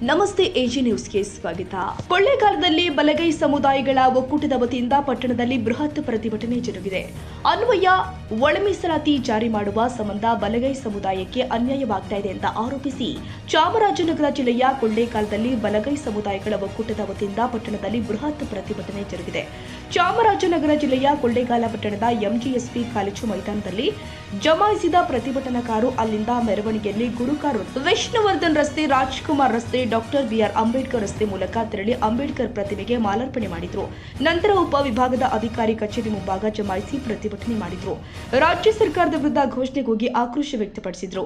ನಮಸ್ತೆ ಎಜಿ ನ್ಯೂಸ್ಗೆ ಸ್ವಾಗತ. ಕೊಳ್ಳೇಗಾಲದಲ್ಲಿ ಬಲಗೈ ಸಮುದಾಯಗಳ ಒಕ್ಕೂಟದ ವತಿಯಿಂದ ಪಟ್ಟಣದಲ್ಲಿ ಬೃಹತ್ ಪ್ರತಿಭಟನೆ ಜರುಗಿದೆ. ಅನ್ವಯ ಒಳ ಮೀಸಲಾತಿ ಜಾರಿ ಮಾಡುವ ಸಂಬಂಧ ಬಲಗೈ ಸಮುದಾಯಕ್ಕೆ ಅನ್ಯಾಯವಾಗ್ತಾ ಇದೆ ಅಂತ ಆರೋಪಿಸಿ ಚಾಮರಾಜನಗರ ಜಿಲ್ಲೆಯ ಕೊಳ್ಳೇಗಾಲದಲ್ಲಿ ಬಲಗೈ ಸಮುದಾಯಗಳ ಒಕ್ಕೂಟದ ವತಿಯಿಂದ ಪಟ್ಟಣದಲ್ಲಿ ಬೃಹತ್ ಪ್ರತಿಭಟನೆ ಜರುಗಿದೆ. ಚಾಮರಾಜನಗರ ಜಿಲ್ಲೆಯ ಕೊಳ್ಳೇಗಾಲ ಪಟ್ಟಣದ ಎಂಜಿಎಸ್ಪಿ ಕಾಲೇಜು ಮೈದಾನದಲ್ಲಿ ಜಮಾಯಿಸಿದ ಪ್ರತಿಭಟನಾಕಾರರು ಅಲ್ಲಿಂದ ಮೆರವಣಿಗೆಯಲ್ಲಿ ಗುರುಕಾರ್ ವಿಷ್ಣುವರ್ಧನ್ ರಸ್ತೆ, ರಾಜ್ಕುಮಾರ್ ರಸ್ತೆ, ಡಾಕ್ಟರ್ ಬಿಆರ್ ಅಂಬೇಡ್ಕರ್ ರಸ್ತೆ ಮೂಲಕ ತೆರಳಿ ಅಂಬೇಡ್ಕರ್ ಪ್ರತಿಮೆಗೆ ಮಾಲಾರ್ಪಣೆ ಮಾಡಿದ್ರು. ನಂತರ ಉಪವಿಭಾಗದ ಅಧಿಕಾರಿ ಕಚೇರಿ ಮುಂಭಾಗ ಜಮಾಯಿಸಿ ಪ್ರತಿಭಟನೆ ಮಾಡಿದ್ರು. ರಾಜ್ಯ ಸರ್ಕಾರದ ವಿರುದ್ಧ ಘೋಷಣೆಗೋಗಿ ಆಕ್ರೋಶ ವ್ಯಕ್ತಪಡಿಸಿದ್ರು.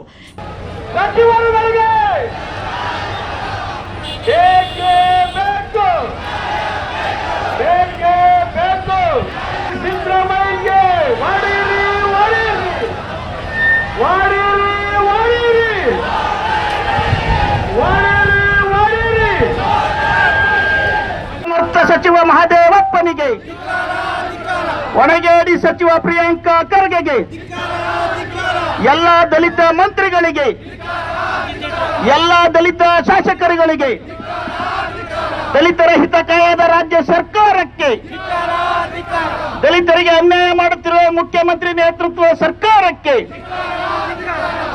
ಸಚಿವ ಮಹದೇವಪ್ಪನಿಗೆ, ಒಣಗೇಡಿ ಸಚಿವ ಪ್ರಿಯಾಂಕಾ ಖರ್ಗೆಗೆ, ಎಲ್ಲ ದಲಿತ ಮಂತ್ರಿಗಳಿಗೆ, ಎಲ್ಲ ದಲಿತ ಶಾಸಕರುಗಳಿಗೆ, ದಲಿತರ ಹಿತ ಕಾಯದ ರಾಜ್ಯ ಸರ್ಕಾರಕ್ಕೆ, ದಲಿತರಿಗೆ ಅನ್ಯಾಯ ಮಾಡುತ್ತಿರುವ ಮುಖ್ಯಮಂತ್ರಿ ನೇತೃತ್ವದ ಸರ್ಕಾರಕ್ಕೆ,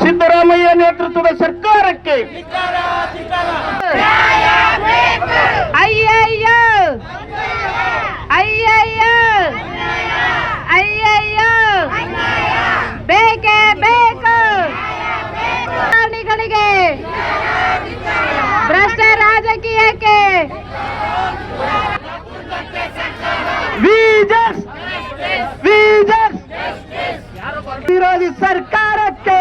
ಸಿದ್ದರಾಮಯ್ಯ ನೇತೃತ್ವದ ಸರ್ಕಾರಕ್ಕೆ ಅಯ್ಯಯ್ಯೋ ಅಯ್ಯಯ್ಯೋ ಅಯ್ಯಯ್ಯೋ ಬೇಕೇ ಬೇಕು ಪ್ರಾಣಿಗಳಿಗೆ, ಭ್ರಷ್ಟ ರಾಜಕೀಯಕ್ಕೆ ವಿರೋಧಿ ಸರ್ಕಾರಕ್ಕೆ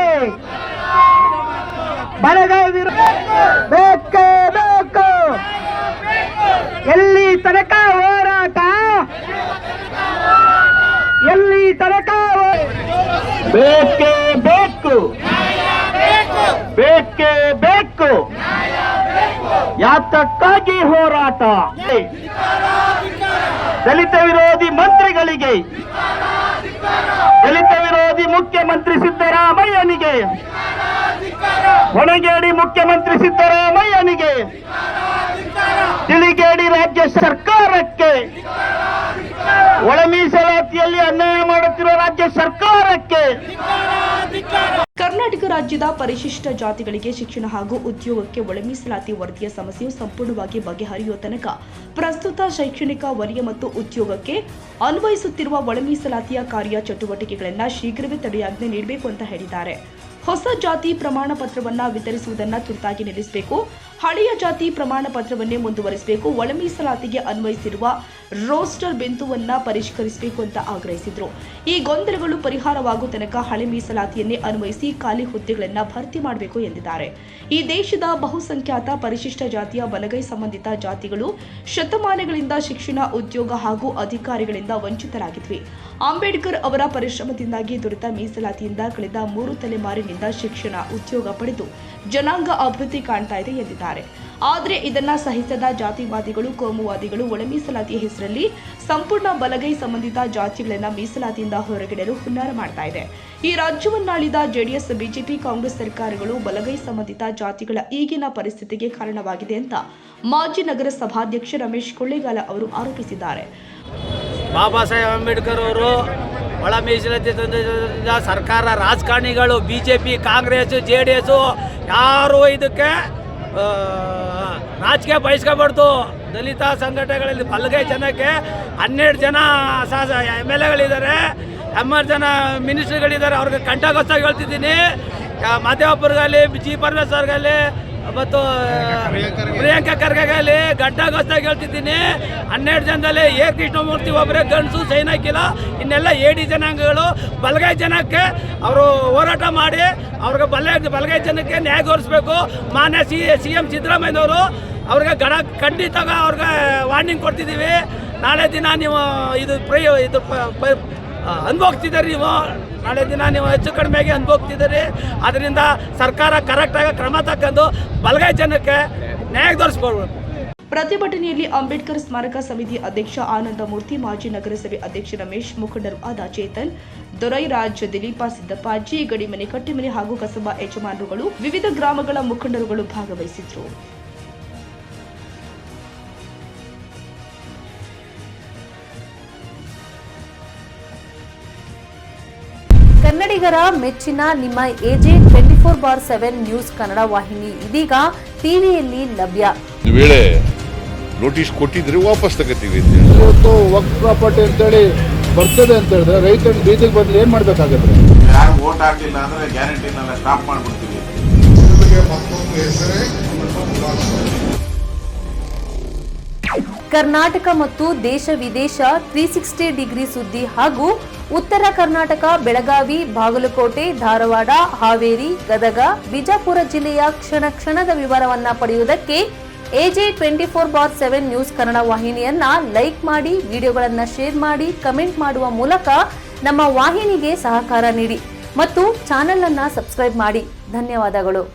ಬಲಗೈ ಬೇಕೇ ಬೇಕು. ಎಲ್ಲಿ ತನಕ ಹೋರಾಟ, ಎಲ್ಲಿ ತನಕ ಬೇಕೇ ಬೇಕು, ಬೇಕೇ ಬೇಕು. ಯಾತಕ್ಕಾಗಿ ಹೋರಾಟ? ದಲಿತ ವಿರೋಧಿ ಮಂತ್ರಿಗಳಿಗೆ, ದಲಿತ ವಿರೋಧಿ ಮುಖ್ಯಮಂತ್ರಿ ಸಿದ್ದರಾಮಯ್ಯನಿಗೆ, ಒಣಗೇಡಿ ಮುಖ್ಯಮಂತ್ರಿ ಸಿದ್ದರಾಮಯ್ಯನಿಗೆ, ತಿಳಿಗೇಡಿ ರಾಜ್ಯ ಸರ್ಕಾರಕ್ಕೆ, ಒಳ ಮೀಸಲಾತಿಯಲ್ಲಿ ಅನ್ಯಾಯ ಮಾಡುತ್ತಿರುವ ರಾಜ್ಯ ಸರ್ಕಾರಕ್ಕೆ. ಕರ್ನಾಟಕ ರಾಜ್ಯದ ಪರಿಶಿಷ್ಟ ಜಾತಿಗಳಿಗೆ ಶಿಕ್ಷಣ ಹಾಗೂ ಉದ್ಯೋಗಕ್ಕೆ ಒಳ ಮೀಸಲಾತಿ ವರದಿಯ ಸಮಸ್ಯೆಯು ಸಂಪೂರ್ಣವಾಗಿ ಬಗೆಹರಿಯುವ ತನಕ ಪ್ರಸ್ತುತ ಶೈಕ್ಷಣಿಕ ವಲಯ ಮತ್ತು ಉದ್ಯೋಗಕ್ಕೆ ಅನ್ವಯಿಸುತ್ತಿರುವ ಒಳ ಮೀಸಲಾತಿಯ ಕಾರ್ಯ ಚಟುವಟಿಕೆಗಳನ್ನು ಶೀಘ್ರವೇ ತಡೆಯಾಜ್ಞೆ ನೀಡಬೇಕು ಅಂತ ಹೇಳಿದ್ದಾರೆ. ಹೊಸ ಜಾತಿ ಪ್ರಮಾಣ ಪತ್ರವನ್ನ ವಿತರಿಸುವುದನ್ನು ತುರ್ತಾಗಿ ನಿಲ್ಲಿಸಬೇಕು. ಹಳೆಯ ಜಾತಿ ಪ್ರಮಾಣ ಪತ್ರವನ್ನೇ ಮುಂದುವರಿಸಬೇಕು. ಒಳ ಮೀಸಲಾತಿಗೆ ಅನ್ವಯಿಸಿರುವ ರೋಸ್ಟರ್ ಬಿಂದುವನ್ನ ಪರಿಷ್ಕರಿಸಬೇಕು ಅಂತ ಆಗ್ರಹಿಸಿದ್ರು. ಈ ಗೊಂದಲಗಳು ಪರಿಹಾರವಾಗುವ ತನಕ ಹಳೆ ಮೀಸಲಾತಿಯನ್ನೇ ಅನ್ವಯಿಸಿ ಖಾಲಿ ಹುದ್ದೆಗಳನ್ನು ಭರ್ತಿ ಮಾಡಬೇಕು ಎಂದಿದ್ದಾರೆ. ಈ ದೇಶದ ಬಹುಸಂಖ್ಯಾತ ಪರಿಶಿಷ್ಟ ಜಾತಿಯ ಬಲಗೈ ಸಂಬಂಧಿತ ಜಾತಿಗಳು ಶತಮಾನಗಳಿಂದ ಶಿಕ್ಷಣ, ಉದ್ಯೋಗ ಹಾಗೂ ಅಧಿಕಾರಿಗಳಿಂದ ವಂಚಿತರಾಗಿದ್ವಿ. ಅಂಬೇಡ್ಕರ್ ಅವರ ಪರಿಶ್ರಮದಿಂದಾಗಿ ದೊರೆತ ಮೀಸಲಾತಿಯಿಂದ ಕಳೆದ 3 ತಲೆಮಾರಿನಿಂದ ಶಿಕ್ಷಣ, ಉದ್ಯೋಗ ಪಡೆದು ಜನಾಂಗ ಅಭಿವೃದ್ಧಿ ಕಾಣ್ತಾ ಇದೆ ಎಂದಿದ್ದಾರೆ. ಆದರೆ ಇದನ್ನ ಸಹಿಸದ ಜಾತಿವಾದಿಗಳು, ಕೋಮುವಾದಿಗಳು ಒಳ ಮೀಸಲಾತಿಯ ಹೆಸರಲ್ಲಿ ಸಂಪೂರ್ಣ ಬಲಗೈ ಸಂಬಂಧಿತ ಜಾತಿಗಳನ್ನ ಮೀಸಲಾತಿಯಿಂದ ಹೊರಗಿಡಲು ಹುನ್ನಾರ ಮಾಡ್ತಾ ಇದೆ. ಈ ರಾಜ್ಯವನ್ನಾಳಿದ ಜೆಡಿಎಸ್, ಬಿಜೆಪಿ, ಕಾಂಗ್ರೆಸ್ ಸರ್ಕಾರಗಳು ಬಲಗೈ ಸಂಬಂಧಿತ ಜಾತಿಗಳ ಈಗಿನ ಪರಿಸ್ಥಿತಿಗೆ ಕಾರಣವಾಗಿದೆ ಅಂತ ಮಾಜಿ ನಗರ ಸಭಾಧ್ಯಕ್ಷ ರಮೇಶ್ ಕೊಳ್ಳೇಗಾಲ ಅವರು ಆರೋಪಿಸಿದ್ದಾರೆ. ಬಾಬಾ ಸಾಹೇಬ್ ಅಂಬೇಡ್ಕರ್ ಅವರು ಒಳ ಮೀಸಲಾತಿ ತಂದ ಸರ್ಕಾರ, ರಾಜಕಾರಣಿಗಳು, ಬಿಜೆಪಿ, ಕಾಂಗ್ರೆಸ್, ಜೆಡಿಎಸ್ ಯಾರು ಇದಕ್ಕೆ ರಾಜಕೀಯ ಬಯಸ್ಕೊಬಾರ್ದು. ದಲಿತ ಸಂಘಟನೆಗಳಲ್ಲಿ ಬಲಗೈ ಜನಕ್ಕೆ 12 ಜನ MLAಗಳಿದ್ದಾರೆ, 80 ಜನ ಮಿನಿಸ್ಟ್ರಿಗಳಿದ್ದಾರೆ. ಅವ್ರಿಗೆ ಕಂಠಗೋಸ್ತಾಗಿ ಹೇಳ್ತಿದ್ದೀನಿ, ಮಾದೇವಪ್ಪರಿಗಾಗಲಿ, ಜಿ ಪರಮೇಶ್ವರ್ಗಾಗಲಿ ಮತ್ತು ಪ್ರಿಯಾಂಕಾ ಖರ್ಗೆಗಾಗಲಿ ಗಡ್ಡಗೋಸ್ತಾಗಿ ಹೇಳ್ತಿದ್ದೀನಿ. 12 ಜನದಲ್ಲಿ ಎ ಕೃಷ್ಣಮೂರ್ತಿ ಒಬ್ಬರೇ ಗಂಡಸು, ಸೈನ್ ಹಾಕಿಲ್ಲ. ಇನ್ನೆಲ್ಲ AD ಜನಾಂಗಗಳು ಬಲಗೈ ಜನಕ್ಕೆ ಅವರು ಹೋರಾಟ ಮಾಡಿ ಅವ್ರಿಗೆ ಬಲಗೈ ಜನಕ್ಕೆ ನ್ಯಾಯ ಘೋಷಿಸಬೇಕು. ಮಾನ್ಯ CM ಸಿದ್ದರಾಮಯ್ಯನವರು ಅವ್ರಿಗೆ ಖಂಡಿತ ಅವ್ರಿಗೆ ವಾರ್ನಿಂಗ್ ಕೊಡ್ತಿದ್ದೀವಿ. ನಾಳೆ ದಿನ ನೀವು ಇದು ಅನುಭವಿಸ್ತಿದ್ದೀರಿ, ನಾಳೆ ದಿನ ನೀವು ಹೆಚ್ಚು ಕಡಿಮೆಗೆ ಅನುಭವಿಸ್ತಿದ್ದೀರಿ. ಅದರಿಂದ ಸರ್ಕಾರ ಕರೆಕ್ಟಾಗಿ ಕ್ರಮ ತಕ್ಕಂಡು ಬಲಗೈ ಜನಕ್ಕೆ ನ್ಯಾಯ ದೊರಕಿಸ್ಕೊಳ್ಬೇಕು. ಪ್ರತಿಭಟನೆಯಲ್ಲಿ ಅಂಬೇಡ್ಕರ್ ಸ್ಮಾರಕ ಸಮಿತಿ ಅಧ್ಯಕ್ಷ ಆನಂದಮೂರ್ತಿ, ಮಾಜಿ ನಗರಸಭೆ ಅಧ್ಯಕ್ಷ ರಮೇಶ್, ಮುಖಂಡರು ಆದ ಚೇತನ್, ದೊರೈರಾಜ್, ದಿಲೀಪ, ಸಿದ್ದಪ್ಪ, ಜಿ ಗಡಿಮನೆ, ಕಟ್ಟಿಮನೆ ಹಾಗೂ ಕಸಬಾ ಯಜಮಾನರುಗಳು, ವಿವಿಧ ಗ್ರಾಮಗಳ ಮುಖಂಡರುಗಳು ಭಾಗವಹಿಸಿದ್ರು. ಕನ್ನಡಿಗರ ಮೆಚ್ಚಿನ ನಿಮ್ಮ AJ 24/7 ನ್ಯೂಸ್ ಕನ್ನಡ ವಾಹಿನಿ ಇದೀಗ ಟಿವಿಯಲ್ಲಿ ಲಭ್ಯ. ಒಂದು ವೇಳೆ ನೋಟಿಸ್ ಕೊಟ್ಟಿದ್ರೆ ವಾಪಸ್ ತಗೋತೀವಿ ಅಂತ ಹೇಳಿ. ಇವತ್ತು ವಕ್ಫ್ ಪ್ರಾಪರ್ಟಿ ಅಂತೇಳಿ ಬರ್ತದೆ ಅಂತ ಹೇಳಿದ್ರೆ ರೈತರು ಬೀದಿಗೆ ಬದಲು ಏನ್ ಮಾಡ್ಬೇಕಾಗತ್ತೆ? ಯಾರು ವೋಟ್ ಹಾಕಿಲ್ಲ ಅಂದ್ರೆ ಗ್ಯಾರಂಟಿನೆಲ್ಲ ಸ್ಟಾಪ್ ಮಾಡ್ಬಿಡ್ತೀವಿ. ಕರ್ನಾಟಕ ಮತ್ತು ದೇಶ ವಿದೇಶ 360 ಡಿಗ್ರಿ ಸುದ್ದಿ ಹಾಗೂ ಉತ್ತರ ಕರ್ನಾಟಕ, ಬೆಳಗಾವಿ, ಬಾಗಲಕೋಟೆ, ಧಾರವಾಡ, ಹಾವೇರಿ, ಗದಗ, ಬಿಜಾಪುರ ಜಿಲ್ಲೆಯ ಕ್ಷಣ ಕ್ಷಣದ ವಿವರವನ್ನ ಪಡೆಯುವುದಕ್ಕೆ AJ 24/7 ನ್ಯೂಸ್ ಕನ್ನಡ ವಾಹಿನಿಯನ್ನ ಲೈಕ್ ಮಾಡಿ, ವಿಡಿಯೋಗಳನ್ನ ಶೇರ್ ಮಾಡಿ, ಕಮೆಂಟ್ ಮಾಡುವ ಮೂಲಕ ನಮ್ಮ ವಾಹಿನಿಗೆ ಸಹಕಾರ ನೀಡಿ ಮತ್ತು ಚಾನೆಲ್ ಅನ್ನ ಸಬ್ಸ್ಕ್ರೈಬ್ ಮಾಡಿ. ಧನ್ಯವಾದಗಳು.